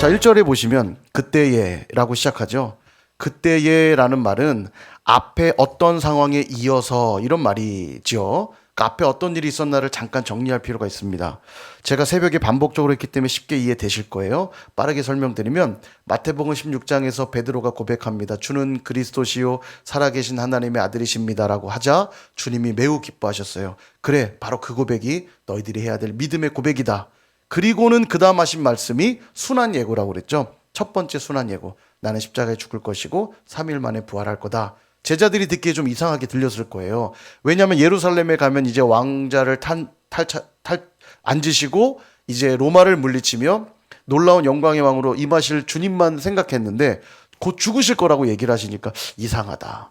자, 1절에 보시면 그때에라고 시작하죠. 그때에라는 말은 앞에 어떤 상황에 이어서 이런 말이죠. 그러니까 앞에 어떤 일이 있었나를 잠깐 정리할 필요가 있습니다. 제가 새벽에 반복적으로 했기 때문에 쉽게 이해되실 거예요. 빠르게 설명드리면 마태복음 16장에서 베드로가 고백합니다. 주는 그리스도시요 살아계신 하나님의 아들이십니다라고 하자 주님이 매우 기뻐하셨어요. 그래, 바로 그 고백이 너희들이 해야 될 믿음의 고백이다. 그리고는 그 다음 하신 말씀이 순환 예고라고 그랬죠. 첫 번째 순환 예고. 나는 십자가에 죽을 것이고 3일 만에 부활할 거다. 제자들이 듣기에 좀 이상하게 들렸을 거예요. 왜냐하면 예루살렘에 가면 이제 왕자를 앉으시고 이제 로마를 물리치며 놀라운 영광의 왕으로 임하실 주님만 생각했는데 곧 죽으실 거라고 얘기를 하시니까 이상하다.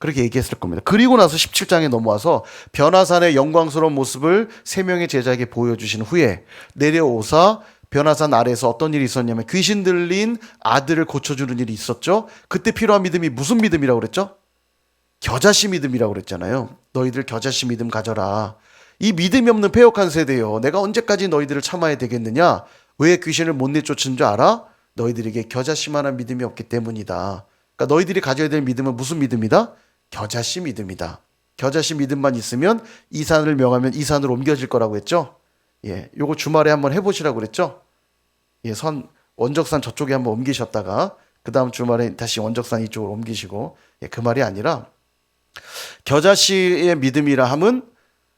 그렇게 얘기했을 겁니다. 그리고 나서 17장에 넘어와서 변화산의 영광스러운 모습을 세 명의 제자에게 보여주신 후에 내려오사 변화산 아래에서 어떤 일이 있었냐면 귀신 들린 아들을 고쳐주는 일이 있었죠. 그때 필요한 믿음이 무슨 믿음이라고 그랬죠? 겨자씨 믿음이라고 그랬잖아요. 너희들 겨자씨 믿음 가져라. 이 믿음이 없는 패역한 세대요. 내가 언제까지 너희들을 참아야 되겠느냐? 왜 귀신을 못 내쫓은 줄 알아? 너희들에게 겨자씨만한 믿음이 없기 때문이다. 그러니까 너희들이 가져야 될 믿음은 무슨 믿음이다? 겨자씨 믿음이다. 겨자씨 믿음만 있으면 이 산을 명하면 이 산으로 옮겨질 거라고 했죠. 예, 요거 주말에 한번 해보시라고 그랬죠. 예, 원적산 저쪽에 한번 옮기셨다가 그 다음 주말에 다시 원적산 이쪽으로 옮기시고, 예, 그 말이 아니라 겨자씨의 믿음이라 함은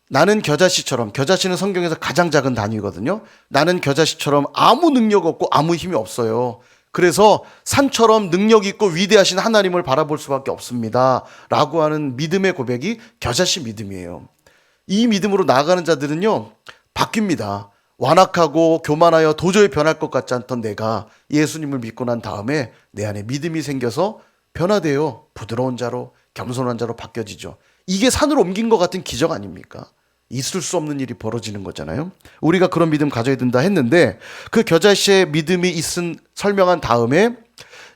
나는 겨자씨처럼, 겨자씨는 성경에서 가장 작은 단위거든요. 나는 겨자씨처럼 아무 능력 없고 아무 힘이 없어요. 그래서 산처럼 능력 있고 위대하신 하나님을 바라볼 수밖에 없습니다. 라고 하는 믿음의 고백이 겨자씨 믿음이에요. 이 믿음으로 나아가는 자들은요, 바뀝니다. 완악하고 교만하여 도저히 변할 것 같지 않던 내가 예수님을 믿고 난 다음에 내 안에 믿음이 생겨서 변화돼요. 부드러운 자로, 겸손한 자로 바뀌어지죠. 이게 산으로 옮긴 것 같은 기적 아닙니까? 있을 수 없는 일이 벌어지는 거잖아요. 우리가 그런 믿음 가져야 된다 했는데 그 겨자씨의 믿음이 있은 설명한 다음에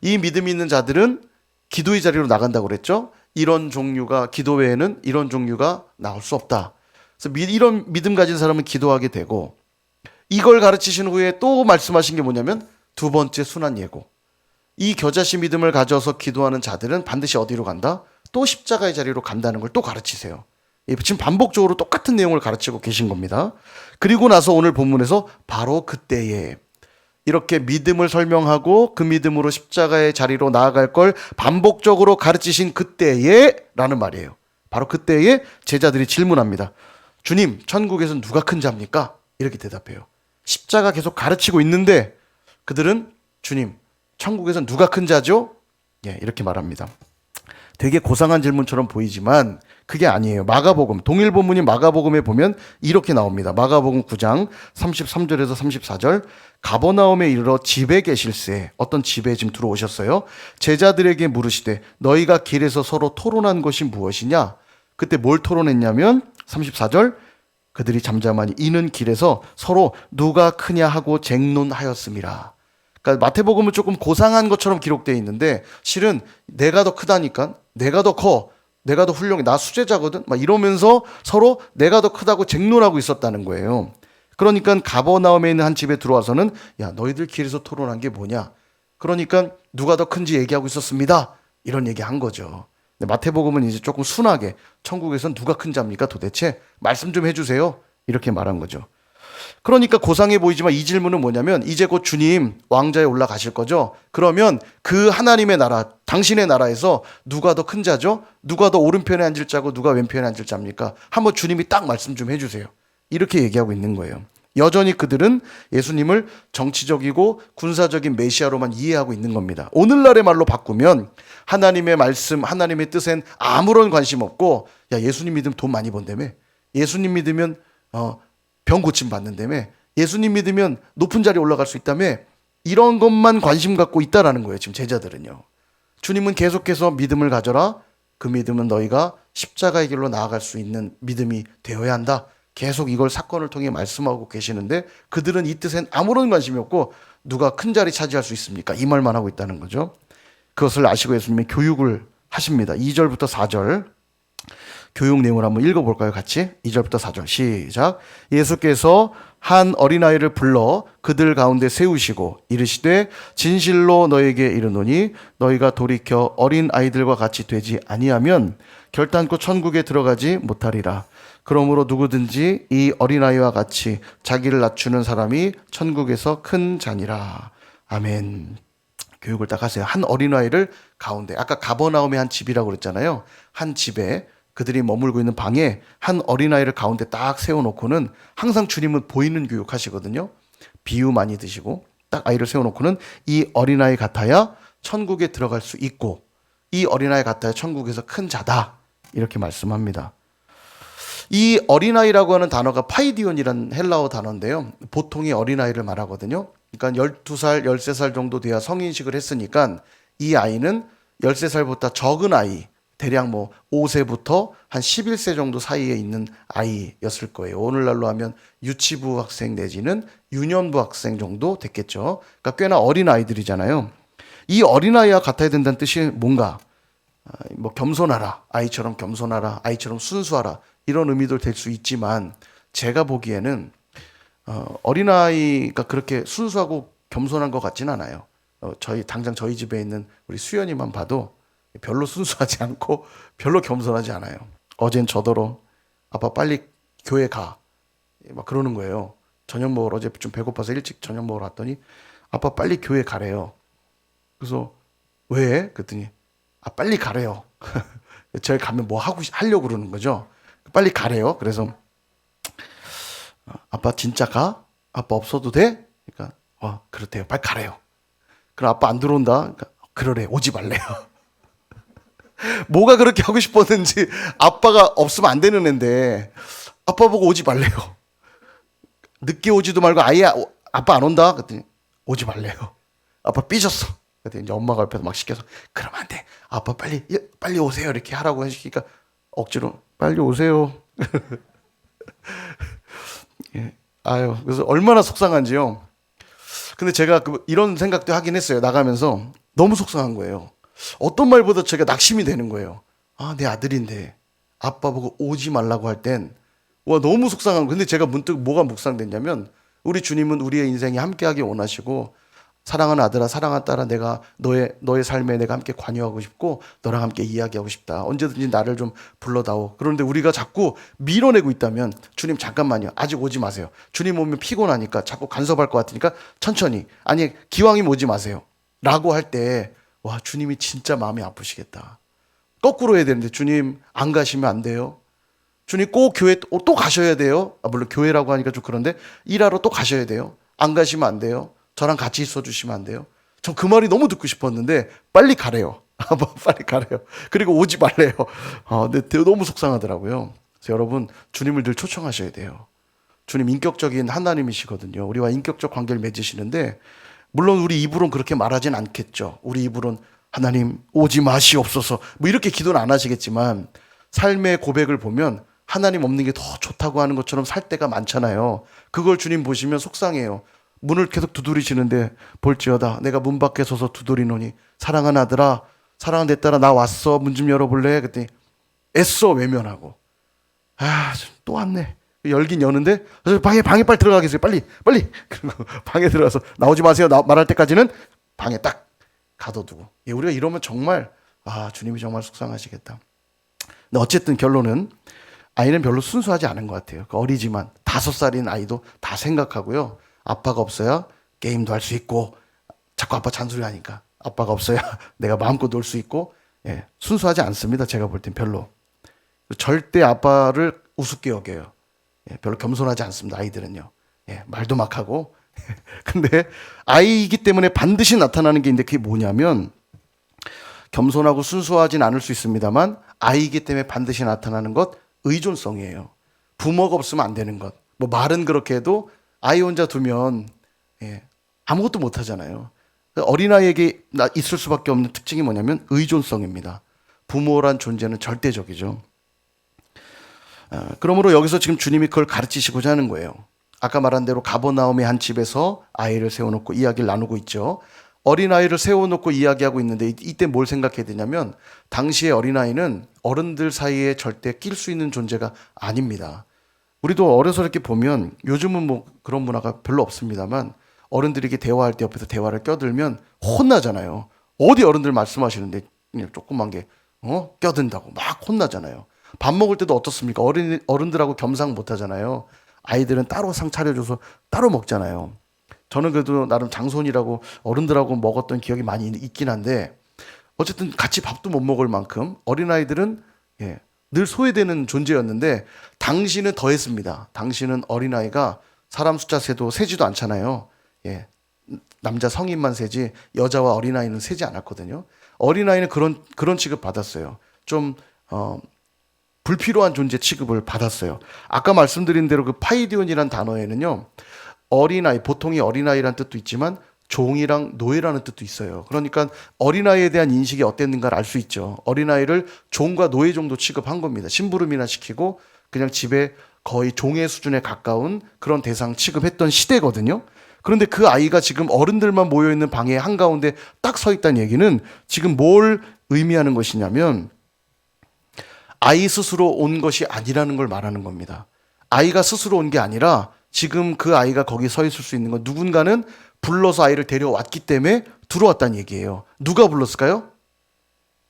이 믿음이 있는 자들은 기도의 자리로 나간다고 그랬죠. 이런 종류가, 기도 외에는 이런 종류가 나올 수 없다. 그래서 이런 믿음 가진 사람은 기도하게 되고, 이걸 가르치신 후에 또 말씀하신 게 뭐냐면 두 번째 순환 예고. 이 겨자씨 믿음을 가져서 기도하는 자들은 반드시 어디로 간다? 또 십자가의 자리로 간다는 걸 또 가르치세요. 지금 반복적으로 똑같은 내용을 가르치고 계신 겁니다. 그리고 나서 오늘 본문에서 바로 그때에 이렇게 믿음을 설명하고 그 믿음으로 십자가의 자리로 나아갈 걸 반복적으로 가르치신 그때에 라는 말이에요. 바로 그때에 제자들이 질문합니다. 주님, 천국에서는 누가 큰 자입니까? 이렇게 대답해요. 십자가 계속 가르치고 있는데 그들은 주님, 천국에서는 누가 큰 자죠? 예, 이렇게 말합니다. 되게 고상한 질문처럼 보이지만 그게 아니에요. 마가복음, 동일 본문인 마가복음에 보면 이렇게 나옵니다. 마가복음 9장 33절에서 34절. 가버나움에 이르러 집에 계실새, 어떤 집에 지금 들어오셨어요. 제자들에게 물으시되 너희가 길에서 서로 토론한 것이 무엇이냐? 그때 뭘 토론했냐면 34절. 그들이 잠잠하니 이는 길에서 서로 누가 크냐 하고 쟁론하였음이라. 그러니까 마태복음은 조금 고상한 것처럼 기록되어 있는데 실은 내가 더 크다니까, 내가 더 커, 내가 더 훌륭해, 나 수제자거든, 막 이러면서 서로 내가 더 크다고 쟁론하고 있었다는 거예요. 그러니까 가버나움에 있는 한 집에 들어와서는 야, 너희들 길에서 토론한 게 뭐냐? 그러니까 누가 더 큰지 얘기하고 있었습니다. 이런 얘기 한 거죠. 마태복음은 이제 조금 순하게 천국에선 누가 큰 자입니까? 도대체 말씀 좀 해주세요. 이렇게 말한 거죠. 그러니까 고상해 보이지만 이 질문은 뭐냐면 이제 곧 주님 왕좌에 올라가실 거죠. 그러면 그 하나님의 나라, 당신의 나라에서 누가 더 큰 자죠? 누가 더 오른편에 앉을 자고 누가 왼편에 앉을 자입니까? 한번 주님이 딱 말씀 좀 해주세요. 이렇게 얘기하고 있는 거예요. 여전히 그들은 예수님을 정치적이고 군사적인 메시아로만 이해하고 있는 겁니다. 오늘날의 말로 바꾸면 하나님의 말씀, 하나님의 뜻엔 아무런 관심 없고, 야, 예수님 믿으면 돈 많이 번다며, 예수님 믿으면 병 고침 받는다며, 예수님 믿으면 높은 자리에 올라갈 수 있다며, 이런 것만 관심 갖고 있다라는 거예요. 지금 제자들은요. 주님은 계속해서 믿음을 가져라. 그 믿음은 너희가 십자가의 길로 나아갈 수 있는 믿음이 되어야 한다. 계속 이걸 사건을 통해 말씀하고 계시는데 그들은 이 뜻엔 아무런 관심이 없고 누가 큰 자리 차지할 수 있습니까? 이 말만 하고 있다는 거죠. 그것을 아시고 예수님이 교육을 하십니다. 2절부터 4절. 교육 내용을 한번 읽어볼까요? 같이 2절부터 4절 시작. 예수께서 한 어린아이를 불러 그들 가운데 세우시고 이르시되 진실로 너에게 이르노니 너희가 돌이켜 어린아이들과 같이 되지 아니하면 결단코 천국에 들어가지 못하리라. 그러므로 누구든지 이 어린아이와 같이 자기를 낮추는 사람이 천국에서 큰 자니라. 아멘. 교육을 딱 하세요. 한 어린아이를 가운데, 아까 가버나움의 한 집이라고 그랬잖아요. 한 집에 그들이 머물고 있는 방에 한 어린아이를 가운데 딱 세워놓고는 항상 주님은 보이는 교육 하시거든요. 비유 많이 드시고 딱 아이를 세워놓고는 이 어린아이 같아야 천국에 들어갈 수 있고 이 어린아이 같아야 천국에서 큰 자다. 이렇게 말씀합니다. 이 어린아이라고 하는 단어가 파이디온이라는 헬라어 단어인데요. 보통이 어린아이를 말하거든요. 그러니까 12살, 13살 정도 돼야 성인식을 했으니까 이 아이는 13살보다 적은 아이, 대략 뭐 5세부터 한 11세 정도 사이에 있는 아이였을 거예요. 오늘날로 하면 유치부 학생 내지는 유년부 학생 정도 됐겠죠. 그러니까 꽤나 어린 아이들이잖아요. 이 어린아이와 같아야 된다는 뜻이 뭔가? 뭐 겸손하라, 아이처럼 겸손하라, 아이처럼 순수하라 이런 의미도 될 수 있지만 제가 보기에는 어린아이가 그렇게 순수하고 겸손한 것 같진 않아요. 당장 저희 집에 있는 우리 수연이만 봐도 별로 순수하지 않고 별로 겸손하지 않아요. 어젠 저더러 아빠 빨리 교회 가. 막 그러는 거예요. 저녁 먹으러 어제 좀 배고파서 일찍 저녁 먹으러 왔더니 아빠 빨리 교회 가래요. 그래서 왜? 그랬더니 빨리 가래요. 저희 가면 뭐 하려고 그러는 거죠. 빨리 가래요. 그래서 아빠 진짜 가? 아빠 없어도 돼? 그러니까 그렇대요. 빨리 가래요. 그럼 아빠 안 들어온다? 그러니까 그러래. 오지 말래요. 뭐가 그렇게 하고 싶었는지 아빠가 없으면 안 되는 앤데 아빠 보고 오지 말래요. 늦게 오지도 말고 아예 아빠 안 온다? 그랬더니 오지 말래요. 아빠 삐졌어. 그랬더니 이제 엄마가 옆에서 막 시켜서 그러면 안 돼. 아빠 빨리 오세요. 이렇게 하라고 하시니까 억지로 빨리 오세요. 예. 아유, 그래서 얼마나 속상한지요. 근데 제가 이런 생각도 하긴 했어요. 나가면서 너무 속상한 거예요. 어떤 말보다 제가 낙심이 되는 거예요. 내 아들인데 아빠 보고 오지 말라고 할 땐 너무 속상한 거. 근데 제가 문득 뭐가 묵상됐냐면 우리 주님은 우리의 인생이 함께하기 원하시고 사랑하는 아들아, 사랑하는 딸아, 내가 너의 삶에 내가 함께 관여하고 싶고 너랑 함께 이야기하고 싶다. 언제든지 나를 좀 불러다오. 그런데 우리가 자꾸 밀어내고 있다면 주님 잠깐만요. 아직 오지 마세요. 주님 오면 피곤하니까 자꾸 간섭할 것 같으니까 천천히. 아니 기왕이면 오지 마세요. 라고 할 때 주님이 진짜 마음이 아프시겠다. 거꾸로 해야 되는데 주님 안 가시면 안 돼요. 주님 꼭 교회 또 가셔야 돼요. 물론 교회라고 하니까 좀 그런데 일하러 또 가셔야 돼요. 안 가시면 안 돼요. 저랑 같이 있어 주시면 안 돼요. 전 그 말이 너무 듣고 싶었는데 빨리 가래요. 빨리 가래요. 그리고 오지 말래요. 근데 너무 속상하더라고요. 그래서 여러분 주님을 늘 초청하셔야 돼요. 주님 인격적인 하나님이시거든요. 우리와 인격적 관계를 맺으시는데 물론 우리 입으로는 그렇게 말하진 않겠죠. 우리 입으로는 하나님 오지 마시옵소서 뭐 이렇게 기도는 안 하시겠지만 삶의 고백을 보면 하나님 없는 게 더 좋다고 하는 것처럼 살 때가 많잖아요. 그걸 주님 보시면 속상해요. 문을 계속 두드리시는데 볼지어다 내가 문 밖에 서서 두드리노니 사랑하는 아들아 사랑하는 내 딸아 나 왔어 문 좀 열어볼래? 그랬더니 애써 외면하고 또 왔네. 열긴 여는데 방에 빨리 들어가 계세요. 빨리 그리고 방에 들어가서 나오지 마세요. 말할 때까지는 방에 딱 가둬두고. 우리가 이러면 정말 주님이 정말 속상하시겠다. 근데 어쨌든 결론은 아이는 별로 순수하지 않은 것 같아요. 어리지만 5살인 아이도 다 생각하고요. 아빠가 없어야 게임도 할 수 있고 자꾸 아빠 잔소리 하니까 아빠가 없어야 내가 마음껏 놀 수 있고 순수하지 않습니다. 제가 볼 땐 별로. 절대 아빠를 우습게 여겨요. 별로 겸손하지 않습니다. 아이들은요. 말도 막 하고. 근데 아이이기 때문에 반드시 나타나는 게 있는데 그게 뭐냐면 겸손하고 순수하진 않을 수 있습니다만 아이이기 때문에 반드시 나타나는 것 의존성이에요. 부모가 없으면 안 되는 것. 뭐 말은 그렇게 해도 아이 혼자 두면 아무것도 못 하잖아요. 어린아이에게 있을 수밖에 없는 특징이 뭐냐면 의존성입니다. 부모란 존재는 절대적이죠. 그러므로 여기서 지금 주님이 그걸 가르치시고자 하는 거예요. 아까 말한 대로 가버나움의 한 집에서 아이를 세워놓고 이야기를 나누고 있죠. 어린아이를 세워놓고 이야기하고 있는데 이때 뭘 생각해야 되냐면 당시의 어린아이는 어른들 사이에 절대 낄 수 있는 존재가 아닙니다. 우리도 어려서 이렇게 보면 요즘은 뭐 그런 문화가 별로 없습니다만 어른들이 이렇게 대화할 때 옆에서 대화를 껴들면 혼나잖아요. 어디 어른들 말씀하시는데 그냥 조그만 게 껴든다고 막 혼나잖아요. 밥 먹을 때도 어떻습니까? 어른들하고 겸상 못 하잖아요. 아이들은 따로 상 차려줘서 따로 먹잖아요. 저는 그래도 나름 장손이라고 어른들하고 먹었던 기억이 많이 있긴 한데 어쨌든 같이 밥도 못 먹을 만큼 어린아이들은 늘 소외되는 존재였는데 당시는 더했습니다. 당시는 어린아이가 사람 숫자 세도 세지도 않잖아요. 남자 성인만 세지 여자와 어린아이는 세지 않았거든요. 어린아이는 그런 취급 받았어요. 좀 불필요한 존재 취급을 받았어요. 아까 말씀드린 대로 그 파이디온이라는 단어에는요. 어린아이, 보통이 어린아이라는 뜻도 있지만 종이랑 노예라는 뜻도 있어요. 그러니까 어린아이에 대한 인식이 어땠는가를 알 수 있죠. 어린아이를 종과 노예 정도 취급한 겁니다. 심부름이나 시키고 그냥 집에 거의 종의 수준에 가까운 그런 대상 취급했던 시대거든요. 그런데 그 아이가 지금 어른들만 모여있는 방의 한가운데 딱 서 있다는 얘기는 지금 뭘 의미하는 것이냐면 아이 스스로 온 것이 아니라는 걸 말하는 겁니다. 아이가 스스로 온 게 아니라 지금 그 아이가 거기 서 있을 수 있는 건 누군가는 불러서 아이를 데려왔기 때문에 들어왔다는 얘기예요. 누가 불렀을까요?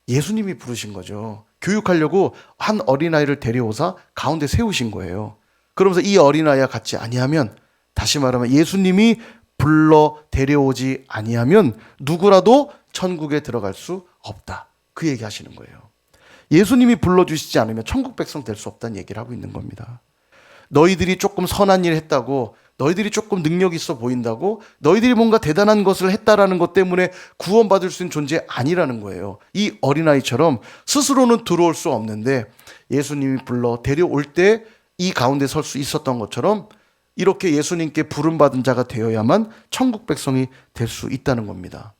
예수님이 부르신 거죠. 교육하려고 한 어린아이를 데려오사 가운데 세우신 거예요. 그러면서 이 어린아이와 같이 아니하면, 다시 말하면 예수님이 불러 데려오지 아니하면 누구라도 천국에 들어갈 수 없다. 그 얘기 하시는 거예요. 예수님이 불러주시지 않으면 천국 백성 될 수 없다는 얘기를 하고 있는 겁니다. 너희들이 조금 선한 일 했다고, 너희들이 조금 능력 있어 보인다고, 너희들이 뭔가 대단한 것을 했다라는 것 때문에 구원받을 수 있는 존재 아니라는 거예요. 이 어린아이처럼 스스로는 들어올 수 없는데 예수님이 불러 데려올 때 이 가운데 설 수 있었던 것처럼 이렇게 예수님께 부름받은 자가 되어야만 천국 백성이 될 수 있다는 겁니다.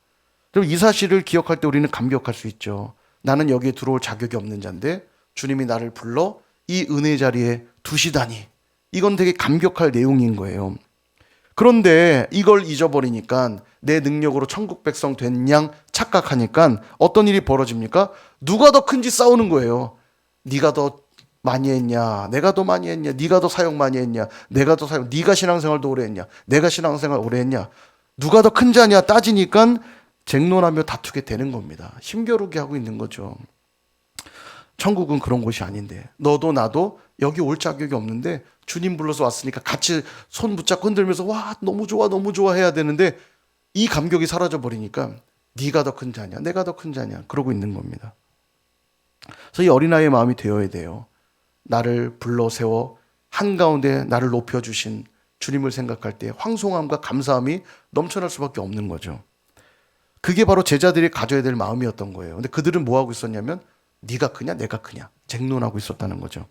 그럼 이 사실을 기억할 때 우리는 감격할 수 있죠. 나는 여기에 들어올 자격이 없는 자인데 주님이 나를 불러 이 은혜 자리에 두시다니. 이건 되게 감격할 내용인 거예요. 그런데 이걸 잊어버리니까 내 능력으로 천국 백성 된 양 착각하니까 어떤 일이 벌어집니까? 누가 더 큰지 싸우는 거예요. 네가 더 많이 했냐, 내가 더 많이 했냐, 네가 더 사역 많이 했냐, 내가 더 사역, 네가 신앙생활도 오래 했냐, 내가 신앙생활 오래 했냐, 누가 더 큰 자냐 따지니까 쟁론하며 다투게 되는 겁니다. 힘겨루게 하고 있는 거죠. 천국은 그런 곳이 아닌데 너도 나도 여기 올 자격이 없는데 주님 불러서 왔으니까 같이 손 붙잡고 흔들면서 와 너무 좋아 너무 좋아 해야 되는데 이 감격이 사라져 버리니까 네가 더 큰 자냐 내가 더 큰 자냐 그러고 있는 겁니다. 그래서 이 어린아이의 마음이 되어야 돼요. 나를 불러 세워 한가운데 나를 높여주신 주님을 생각할 때 황송함과 감사함이 넘쳐날 수밖에 없는 거죠. 그게 바로 제자들이 가져야 될 마음이었던 거예요. 근데 그들은 뭐 하고 있었냐면 네가 크냐 내가 크냐 쟁론하고 있었다는 거죠.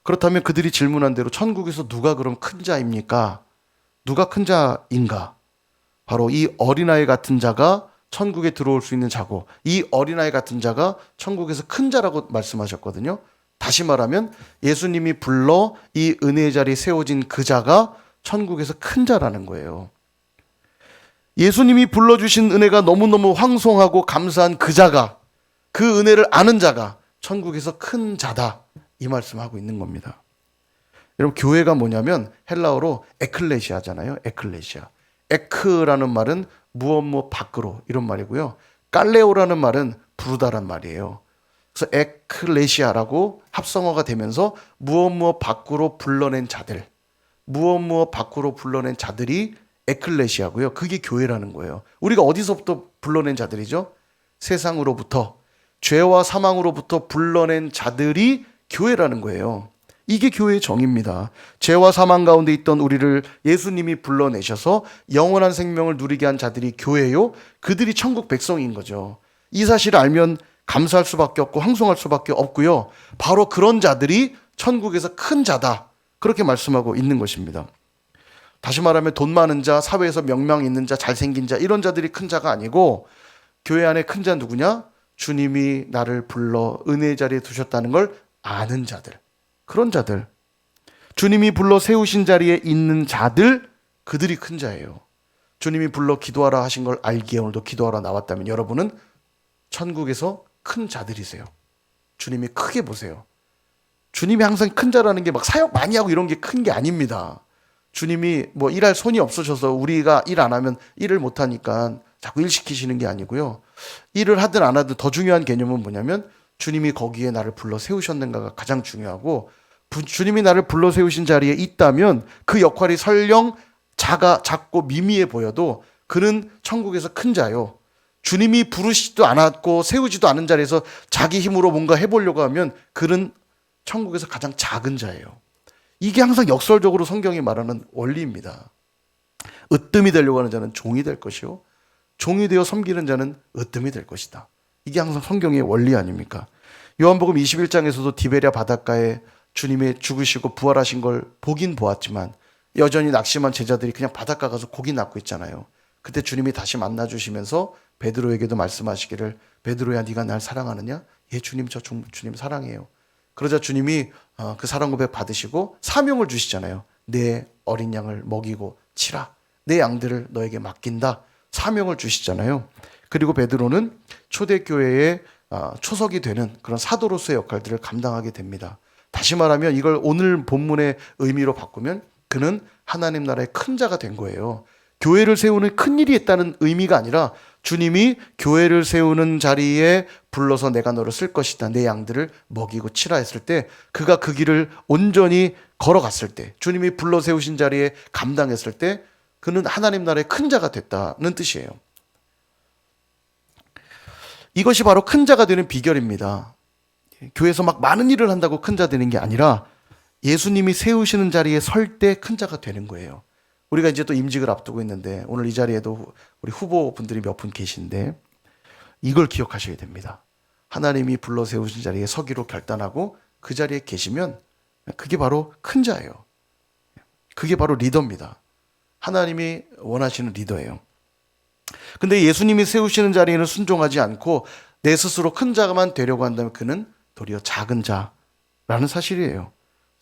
그렇다면 그들이 질문한 대로 천국에서 누가 그럼 큰 자입니까? 누가 큰 자인가? 바로 이 어린아이 같은 자가 천국에 들어올 수 있는 자고 이 어린아이 같은 자가 천국에서 큰 자라고 말씀하셨거든요. 다시 말하면 예수님이 불러 이 은혜의 자리에 세워진 그 자가 천국에서 큰 자라는 거예요. 예수님이 불러주신 은혜가 너무너무 황송하고 감사한 그 자가, 그 은혜를 아는 자가 천국에서 큰 자다. 이 말씀하고 있는 겁니다. 여러분 교회가 뭐냐면 헬라어로 에클레시아잖아요. 에클레시아. 에크라는 말은 무엇 밖으로 이런 말이고요. 깔레오라는 말은 부르다란 말이에요. 그래서 에클레시아라고 합성어가 되면서 무엇 밖으로 불러낸 자들, 무엇 밖으로 불러낸 자들이 에클레시아고요. 그게 교회라는 거예요. 우리가 어디서부터 불러낸 자들이죠? 세상으로부터, 죄와 사망으로부터 불러낸 자들이 교회라는 거예요. 이게 교회의 정의입니다. 죄와 사망 가운데 있던 우리를 예수님이 불러내셔서 영원한 생명을 누리게 한 자들이 교회요. 그들이 천국 백성인 거죠. 이 사실을 알면 감사할 수밖에 없고 황송할 수밖에 없고요. 바로 그런 자들이 천국에서 큰 자다. 그렇게 말씀하고 있는 것입니다. 다시 말하면 돈 많은 자, 사회에서 명망 있는 자, 잘생긴 자 이런 자들이 큰 자가 아니고 교회 안에 큰 자 누구냐? 주님이 나를 불러 은혜의 자리에 두셨다는 걸 아는 자들. 그런 자들. 주님이 불러 세우신 자리에 있는 자들, 그들이 큰 자예요. 주님이 불러 기도하라 하신 걸 알기에 오늘도 기도하러 나왔다면 여러분은 천국에서 큰 자들이세요. 주님이 크게 보세요. 주님이 항상 큰 자라는 게 막 사역 많이 하고 이런 게 큰 게 아닙니다. 주님이 뭐 일할 손이 없으셔서 우리가 일 안 하면 일을 못 하니까 자꾸 일 시키시는 게 아니고요. 일을 하든 안 하든 더 중요한 개념은 뭐냐면 주님이 거기에 나를 불러 세우셨는가가 가장 중요하고, 주님이 나를 불러 세우신 자리에 있다면 그 역할이 설령 작고 미미해 보여도 그는 천국에서 큰 자요. 주님이 부르시지도 않았고 세우지도 않은 자리에서 자기 힘으로 뭔가 해보려고 하면 그는 천국에서 가장 작은 자예요. 이게 항상 역설적으로 성경이 말하는 원리입니다. 으뜸이 되려고 하는 자는 종이 될 것이요, 종이 되어 섬기는 자는 으뜸이 될 것이다. 이게 항상 성경의 원리 아닙니까? 요한복음 21장에서도 디베랴 바닷가에 주님이 죽으시고 부활하신 걸 보긴 보았지만 여전히 낙심한 제자들이 그냥 바닷가 가서 고기 낚고 있잖아요. 그때 주님이 다시 만나주시면서 베드로에게도 말씀하시기를, 베드로야 네가 날 사랑하느냐? 예 주님, 저 주님 사랑해요. 그러자 주님이 그 사랑 고백 받으시고 사명을 주시잖아요. 내 어린 양을 먹이고 치라. 내 양들을 너에게 맡긴다. 사명을 주시잖아요. 그리고 베드로는 초대교회의 초석이 되는 그런 사도로서의 역할들을 감당하게 됩니다. 다시 말하면 이걸 오늘 본문의 의미로 바꾸면 그는 하나님 나라의 큰 자가 된 거예요. 교회를 세우는 큰 일이 있다는 의미가 아니라 주님이 교회를 세우는 자리에 불러서 내가 너를 쓸 것이다. 내 양들을 먹이고 치라 했을 때 그가 그 길을 온전히 걸어갔을 때, 주님이 불러 세우신 자리에 감당했을 때 그는 하나님 나라의 큰 자가 됐다는 뜻이에요. 이것이 바로 큰 자가 되는 비결입니다. 교회에서 막 많은 일을 한다고 큰 자 되는 게 아니라 예수님이 세우시는 자리에 설 때 큰 자가 되는 거예요. 우리가 이제 또 임직을 앞두고 있는데 오늘 이 자리에도 우리 후보분들이 몇 분 계신데 이걸 기억하셔야 됩니다. 하나님이 불러 세우신 자리에 서기로 결단하고 그 자리에 계시면 그게 바로 큰 자예요. 그게 바로 리더입니다. 하나님이 원하시는 리더예요. 근데 예수님이 세우시는 자리에는 순종하지 않고 내 스스로 큰 자만 되려고 한다면 그는 도리어 작은 자라는 사실이에요.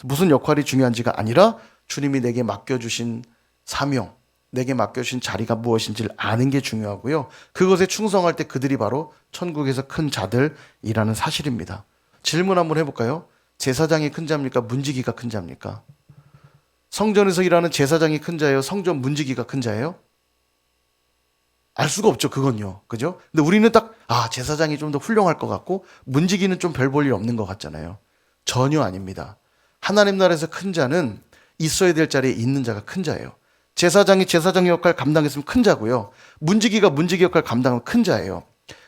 무슨 역할이 중요한지가 아니라 주님이 내게 맡겨주신 사명, 내게 맡겨주신 자리가 무엇인지를 아는 게 중요하고요. 그것에 충성할 때 그들이 바로 천국에서 큰 자들이라는 사실입니다. 질문 한번 해볼까요? 제사장이 큰 자입니까? 문지기가 큰 자입니까? 성전에서 일하는 제사장이 큰 자예요? 성전 문지기가 큰 자예요? 알 수가 없죠, 그건요. 그죠? 근데 우리는 딱, 제사장이 좀 더 훌륭할 것 같고, 문지기는 좀 별 볼 일 없는 것 같잖아요. 전혀 아닙니다. 하나님 나라에서 큰 자는 있어야 될 자리에 있는 자가 큰 자예요. 제사장이 제사장 역할 감당했으면 큰 자고요. 문지기가 문지기 역할 감당하면 큰 자예요.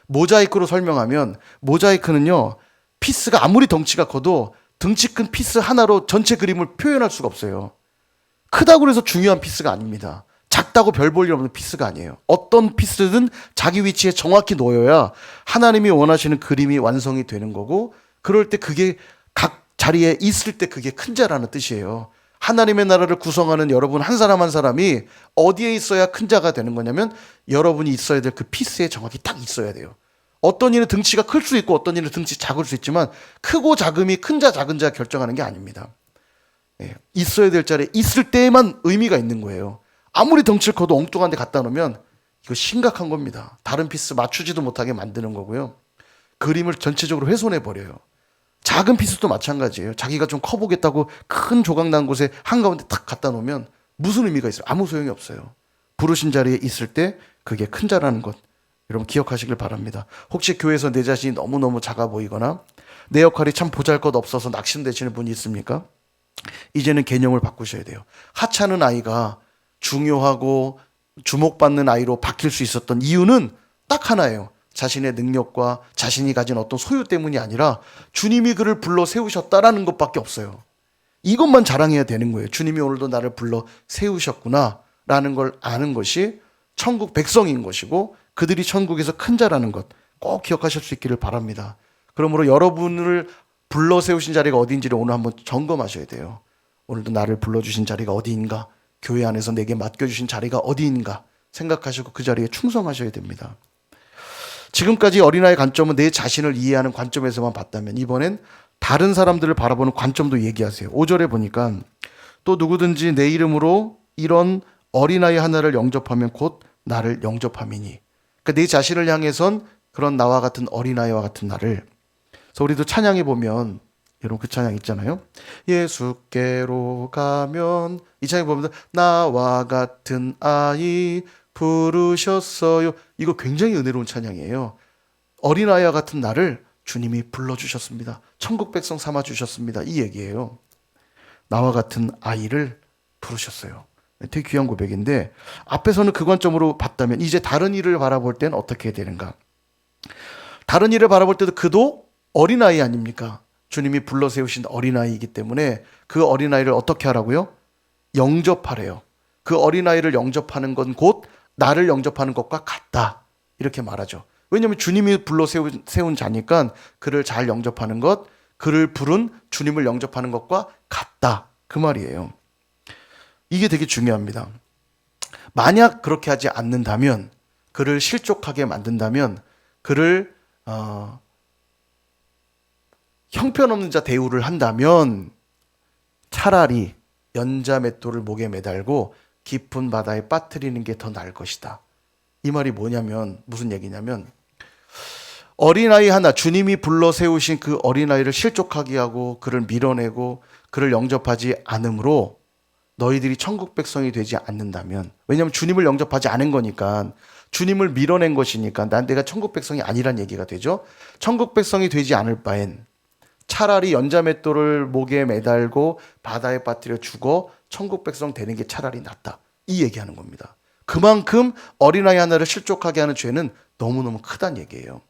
모자이크로 설명하면, 모자이크는요, 피스가 아무리 덩치가 커도 덩치 큰 피스 하나로 전체 그림을 표현할 수가 없어요. 크다고 해서 중요한 피스가 아닙니다. 작다고 별 볼 일 없는 피스가 아니에요. 어떤 피스든 자기 위치에 정확히 놓여야 하나님이 원하시는 그림이 완성이 되는 거고, 그럴 때 그게 각 자리에 있을 때 그게 큰 자라는 뜻이에요. 하나님의 나라를 구성하는 여러분 한 사람 한 사람이 어디에 있어야 큰 자가 되는 거냐면 여러분이 있어야 될 그 피스에 정확히 딱 있어야 돼요. 어떤 이는 등치가 클 수 있고 어떤 이는 등치 작을 수 있지만 크고 작음이 큰 자 작은 자 결정하는 게 아닙니다. 있어야 될 자리에 있을 때에만 의미가 있는 거예요. 아무리 덩치를 커도 엉뚱한 데 갖다 놓으면 이거 심각한 겁니다. 다른 피스 맞추지도 못하게 만드는 거고요. 그림을 전체적으로 훼손해 버려요. 작은 피스도 마찬가지예요. 자기가 좀 커보겠다고 큰 조각 난 곳에 한가운데 탁 갖다 놓으면 무슨 의미가 있어요? 아무 소용이 없어요. 부르신 자리에 있을 때 그게 큰 자라는 것, 여러분 기억하시길 바랍니다. 혹시 교회에서 내 자신이 너무너무 작아 보이거나 내 역할이 참 보잘것없어서 낙심되시는 분이 있습니까? 이제는 개념을 바꾸셔야 돼요. 하찮은 아이가 중요하고 주목받는 아이로 바뀔 수 있었던 이유는 딱 하나예요. 자신의 능력과 자신이 가진 어떤 소유 때문이 아니라 주님이 그를 불러 세우셨다라는 것밖에 없어요. 이것만 자랑해야 되는 거예요. 주님이 오늘도 나를 불러 세우셨구나 라는 걸 아는 것이 천국 백성인 것이고 그들이 천국에서 큰 자라는 것 꼭 기억하실 수 있기를 바랍니다. 그러므로 여러분을 불러 세우신 자리가 어디인지를 오늘 한번 점검하셔야 돼요. 오늘도 나를 불러주신 자리가 어디인가, 교회 안에서 내게 맡겨주신 자리가 어디인가 생각하시고 그 자리에 충성하셔야 됩니다. 지금까지 어린아이의 관점은 내 자신을 이해하는 관점에서만 봤다면 이번엔 다른 사람들을 바라보는 관점도 얘기하세요. 5절에 보니까 또 누구든지 내 이름으로 이런 어린아이 하나를 영접하면 곧 나를 영접함이니. 그러니까 내 자신을 향해선 그런 나와 같은 어린아이와 같은 나를. 그래서 우리도 찬양해 보면 여러분 그 찬양 있잖아요. 예수께로 가면, 이 찬양 보면 나와 같은 아이 부르셨어요. 이거 굉장히 은혜로운 찬양이에요. 어린아이와 같은 나를 주님이 불러주셨습니다. 천국 백성 삼아주셨습니다. 이 얘기예요. 나와 같은 아이를 부르셨어요. 되게 귀한 고백인데, 앞에서는 그 관점으로 봤다면 이제 다른 일을 바라볼 때는 어떻게 해야 되는가? 다른 일을 바라볼 때도 그도 어린아이 아닙니까? 주님이 불러 세우신 어린아이이기 때문에 그 어린아이를 어떻게 하라고요? 영접하래요. 그 어린아이를 영접하는 건 곧 나를 영접하는 것과 같다. 이렇게 말하죠. 왜냐하면 주님이 불러 세운 자니까 그를 잘 영접하는 것, 그를 부른 주님을 영접하는 것과 같다. 그 말이에요. 이게 되게 중요합니다. 만약 그렇게 하지 않는다면, 그를 실족하게 만든다면, 그를 형편없는 자 대우를 한다면 차라리 연자맷돌을 목에 매달고 깊은 바다에 빠뜨리는 게 더 나을 것이다. 이 말이 뭐냐면, 무슨 얘기냐면, 어린아이 하나, 주님이 불러 세우신 그 어린아이를 실족하게 하고 그를 밀어내고 그를 영접하지 않으므로 너희들이 천국 백성이 되지 않는다면, 왜냐하면 주님을 영접하지 않은 거니까, 주님을 밀어낸 것이니까 내가 천국 백성이 아니란 얘기가 되죠. 천국 백성이 되지 않을 바엔 차라리 연자맷돌을 목에 매달고 바다에 빠뜨려 죽어 천국 백성 되는 게 차라리 낫다. 이 얘기하는 겁니다. 그만큼 어린아이 하나를 실족하게 하는 죄는 너무너무 크다는 얘기예요.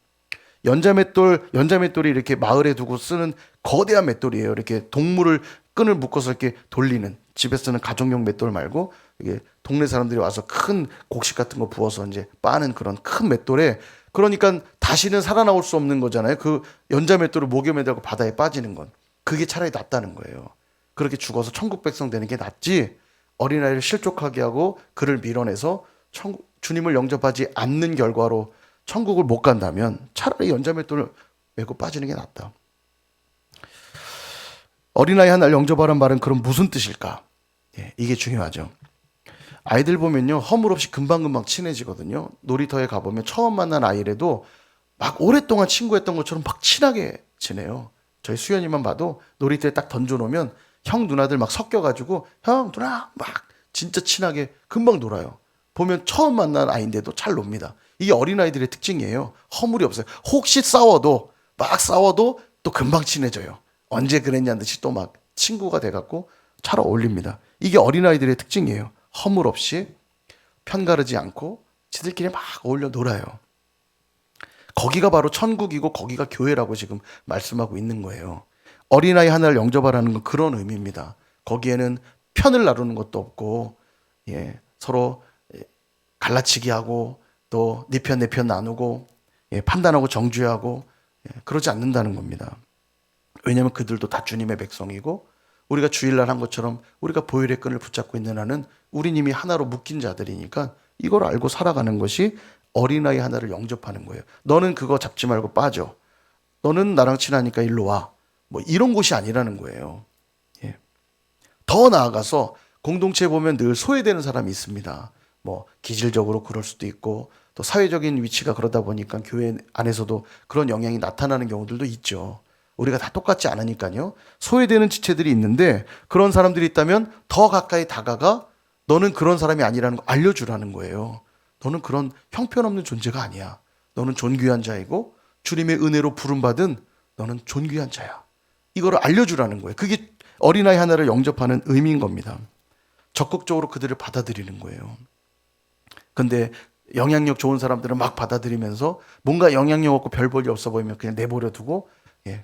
연자맷돌이 이렇게 마을에 두고 쓰는 거대한 맷돌이에요. 이렇게 동물을 끈을 묶어서 이렇게 돌리는, 집에 쓰는 가정용 맷돌 말고 이게 동네 사람들이 와서 큰 곡식 같은 거 부어서 이제 빠는 그런 큰 맷돌에, 그러니까 다시는 살아나올 수 없는 거잖아요. 그 연자맷돌을 목에 매달고 바다에 빠지는 건. 그게 차라리 낫다는 거예요. 그렇게 죽어서 천국 백성 되는 게 낫지, 어린아이를 실족하게 하고 그를 밀어내서 주님을 영접하지 않는 결과로 천국을 못 간다면 차라리 연자맷돌을 메고 빠지는 게 낫다. 어린아이 하나를 영접하라는 말은 그럼 무슨 뜻일까? 이게 중요하죠. 아이들 보면요, 허물없이 금방금방 친해지거든요. 놀이터에 가보면 처음 만난 아이라도 막 오랫동안 친구했던 것처럼 막 친하게 지내요. 저희 수연이만 봐도 놀이터에 딱 던져놓으면 형 누나들 막 섞여가지고 형 누나 막 진짜 친하게 금방 놀아요. 보면 처음 만난 아이인데도 잘 놉니다. 이게 어린아이들의 특징이에요. 허물이 없어요. 혹시 싸워도 또 금방 친해져요. 언제 그랬냐는 듯이 또 막 친구가 돼갖고 잘 어울립니다. 이게 어린아이들의 특징이에요. 허물 없이 편가르지 않고 지들끼리 막 어울려 놀아요. 거기가 바로 천국이고 거기가 교회라고 지금 말씀하고 있는 거예요. 어린아이 하나를 영접하라는 건 그런 의미입니다. 거기에는 편을 나누는 것도 없고, 서로 갈라치기 하고 또 네 편 내 편 나누고 판단하고 정죄하고 그러지 않는다는 겁니다. 왜냐하면 그들도 다 주님의 백성이고, 우리가 주일날 한 것처럼 우리가 보혈의 끈을 붙잡고 있는 한은 우리 님이 하나로 묶인 자들이니까 이걸 알고 살아가는 것이 어린아이 하나를 영접하는 거예요. 너는 그거 잡지 말고 빠져. 너는 나랑 친하니까 일로 와. 뭐 이런 곳이 아니라는 거예요. 더 나아가서 공동체에 보면 늘 소외되는 사람이 있습니다. 뭐 기질적으로 그럴 수도 있고 또 사회적인 위치가 그러다 보니까 교회 안에서도 그런 영향이 나타나는 경우들도 있죠. 우리가 다 똑같지 않으니까요. 소외되는 지체들이 있는데 그런 사람들이 있다면 더 가까이 다가가 너는 그런 사람이 아니라는 거 알려주라는 거예요. 너는 그런 형편없는 존재가 아니야. 너는 존귀한 자이고 주님의 은혜로 부름받은 너는 존귀한 자야. 이거를 알려주라는 거예요. 그게 어린아이 하나를 영접하는 의미인 겁니다. 적극적으로 그들을 받아들이는 거예요. 근데 영향력 좋은 사람들은 막 받아들이면서 뭔가 영향력 없고 별 볼일 없어 보이면 그냥 내버려 두고,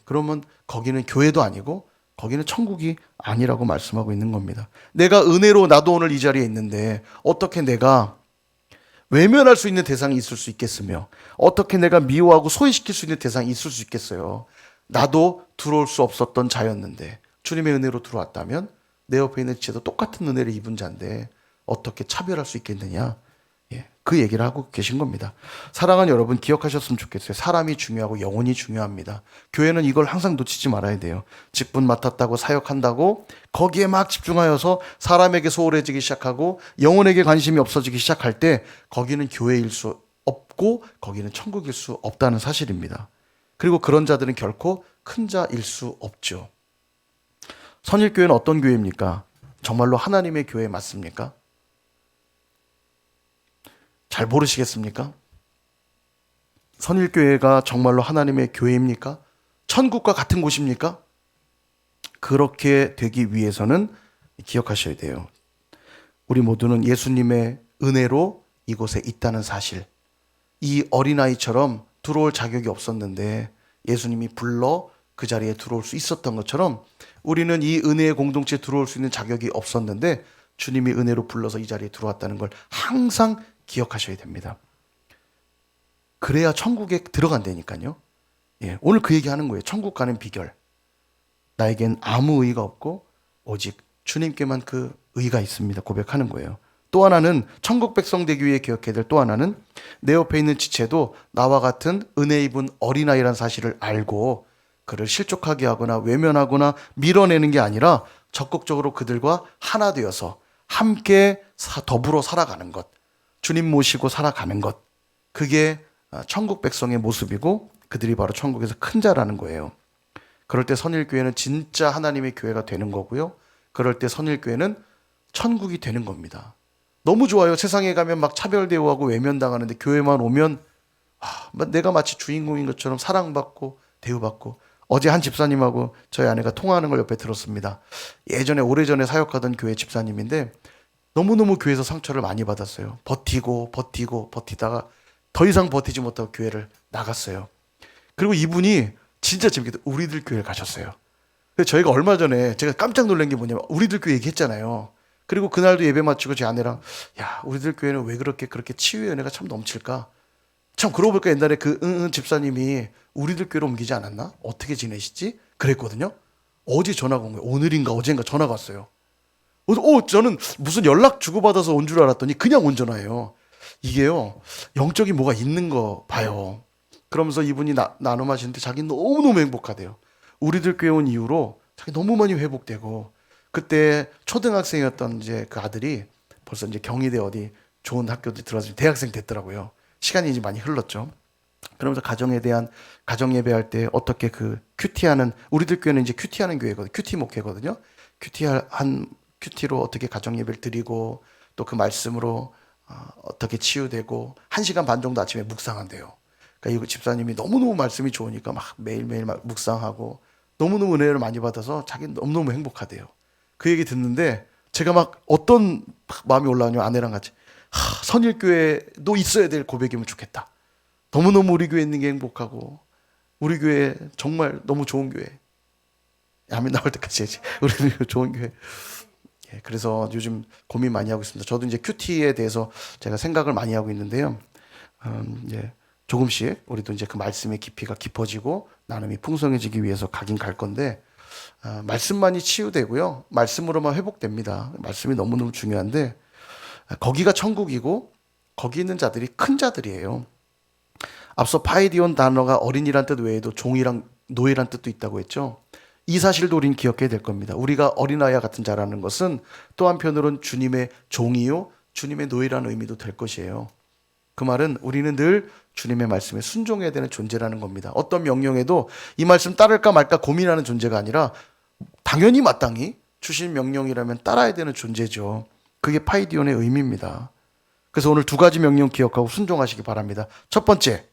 그러면 거기는 교회도 아니고 거기는 천국이 아니라고 말씀하고 있는 겁니다. 내가 은혜로 나도 오늘 이 자리에 있는데 어떻게 내가 외면할 수 있는 대상이 있을 수 있겠으며 어떻게 내가 미워하고 소외시킬 수 있는 대상이 있을 수 있겠어요. 나도 들어올 수 없었던 자였는데 주님의 은혜로 들어왔다면 내 옆에 있는 지체도 똑같은 은혜를 입은 자인데 어떻게 차별할 수 있겠느냐. 그 얘기를 하고 계신 겁니다. 사랑하는 여러분, 기억하셨으면 좋겠어요. 사람이 중요하고 영혼이 중요합니다. 교회는 이걸 항상 놓치지 말아야 돼요. 직분 맡았다고 사역한다고 거기에 막 집중하여서 사람에게 소홀해지기 시작하고 영혼에게 관심이 없어지기 시작할 때 거기는 교회일 수 없고 거기는 천국일 수 없다는 사실입니다. 그리고 그런 자들은 결코 큰 자일 수 없죠. 선일교회는 어떤 교회입니까? 정말로 하나님의 교회 맞습니까? 잘 모르시겠습니까? 선일교회가 정말로 하나님의 교회입니까? 천국과 같은 곳입니까? 그렇게 되기 위해서는 기억하셔야 돼요. 우리 모두는 예수님의 은혜로 이곳에 있다는 사실. 이 어린아이처럼 들어올 자격이 없었는데 예수님이 불러 그 자리에 들어올 수 있었던 것처럼 우리는 이 은혜의 공동체에 들어올 수 있는 자격이 없었는데 주님이 은혜로 불러서 이 자리에 들어왔다는 걸 항상 기억하셔야 됩니다. 그래야 천국에 들어간다니까요. 오늘 그 얘기하는 거예요. 천국 가는 비결. 나에겐 아무 의의가 없고 오직 주님께만 그 의의가 있습니다. 고백하는 거예요. 또 하나는 천국 백성 되기 위해 기억해야 될 또 하나는 내 옆에 있는 지체도 나와 같은 은혜 입은 어린아이란 사실을 알고 그를 실족하게 하거나 외면하거나 밀어내는 게 아니라 적극적으로 그들과 하나 되어서 함께 더불어 살아가는 것. 주님 모시고 살아가는 것. 그게 천국 백성의 모습이고 그들이 바로 천국에서 큰 자라는 거예요. 그럴 때 선일교회는 진짜 하나님의 교회가 되는 거고요. 그럴 때 선일교회는 천국이 되는 겁니다. 너무 좋아요. 세상에 가면 막 차별 대우하고 외면당하는데 교회만 오면 내가 마치 주인공인 것처럼 사랑받고 대우받고. 어제 한 집사님하고 저희 아내가 통화하는 걸 옆에 들었습니다. 예전에 오래전에 사역하던 교회 집사님인데 너무너무 교회에서 상처를 많이 받았어요. 버티다가 더 이상 버티지 못하고 교회를 나갔어요. 그리고 이분이 진짜 재밌게도 우리들 교회를 가셨어요. 그래서 저희가 얼마 전에 제가 깜짝 놀란 게 뭐냐면 우리들 교회 얘기했잖아요. 그리고 그날도 예배 마치고 제 아내랑 우리들 교회는 왜 그렇게 치유의 은혜가 참 넘칠까? 참 그러고 보니까 옛날에 그 집사님이 우리들 교회로 옮기지 않았나? 어떻게 지내시지? 그랬거든요. 어제 전화가 온 거예요. 오늘인가 어젠가 전화가 왔어요. 저는 무슨 연락 주고받아서 온 줄 알았더니 그냥 온 전화예요. 이게요, 영적인 뭐가 있는 거 봐요. 그러면서 이분이 나눔하시는데 자기 너무너무 행복하대요. 우리들 교회 온 이후로 자기 너무 많이 회복되고, 그때 초등학생이었던 이제 그 아들이 벌써 이제 경희대 어디 좋은 학교에 들어가서 대학생 됐더라고요. 시간이 이제 많이 흘렀죠. 그러면서 가정 예배할 때 어떻게 그 큐티하는, 우리들 교회는 이제 큐티하는 교회거든요. 큐티 목회거든요. 큐티로 어떻게 가정 예배를 드리고 또 그 말씀으로 어떻게 치유되고 1시간 반 정도 아침에 묵상한대요. 그러니까 이 집사님이 너무너무 말씀이 좋으니까 막 매일매일 묵상하고 너무너무 은혜를 많이 받아서 자기는 너무너무 행복하대요. 그 얘기 듣는데 제가 막 어떤 마음이 올라오냐면 아내랑 같이 선일교회도 있어야 될 고백이면 좋겠다. 너무너무 우리 교회 있는 게 행복하고 우리 교회 정말 너무 좋은 교회. 아멘 나올 때까지 해야지. 우리 교회 좋은 교회. 그래서 요즘 고민 많이 하고 있습니다. 저도 이제 큐티에 대해서 제가 생각을 많이 하고 있는데요. 조금씩 우리도 이제 그 말씀의 깊이가 깊어지고 나눔이 풍성해지기 위해서 가긴 갈 건데, 말씀만이 치유되고요. 말씀으로만 회복됩니다. 말씀이 너무너무 중요한데, 거기가 천국이고 거기 있는 자들이 큰 자들이에요. 앞서 파이디온 단어가 어린이란 뜻 외에도 종이랑 노예란 뜻도 있다고 했죠. 이 사실도 우리는 기억해야 될 겁니다. 우리가 어린아이와 같은 자라는 것은 또 한편으로는 주님의 종이요 주님의 노예라는 의미도 될 것이에요. 그 말은 우리는 늘 주님의 말씀에 순종해야 되는 존재라는 겁니다. 어떤 명령에도 이 말씀 따를까 말까 고민하는 존재가 아니라 당연히 마땅히 주신 명령이라면 따라야 되는 존재죠. 그게 파이디온의 의미입니다. 그래서 오늘 2가지 명령 기억하고 순종하시기 바랍니다. 첫 번째,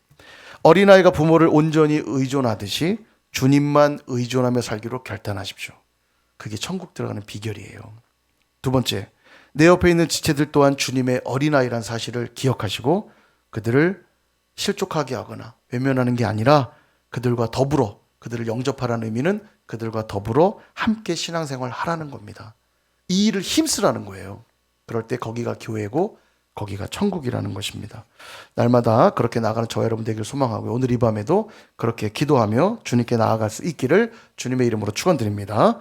어린아이가 부모를 온전히 의존하듯이 주님만 의존하며 살기로 결단하십시오. 그게 천국 들어가는 비결이에요. 2번째, 내 옆에 있는 지체들 또한 주님의 어린아이란 사실을 기억하시고 그들을 실족하게 하거나 외면하는 게 아니라 그들과 더불어, 그들을 영접하라는 의미는 그들과 더불어 함께 신앙생활 하라는 겁니다. 이 일을 힘쓰라는 거예요. 그럴 때 거기가 교회고 거기가 천국이라는 것입니다. 날마다 그렇게 나가는 저와 여러분 되기를 소망하고요. 오늘 이 밤에도 그렇게 기도하며 주님께 나아갈 수 있기를 주님의 이름으로 축원드립니다.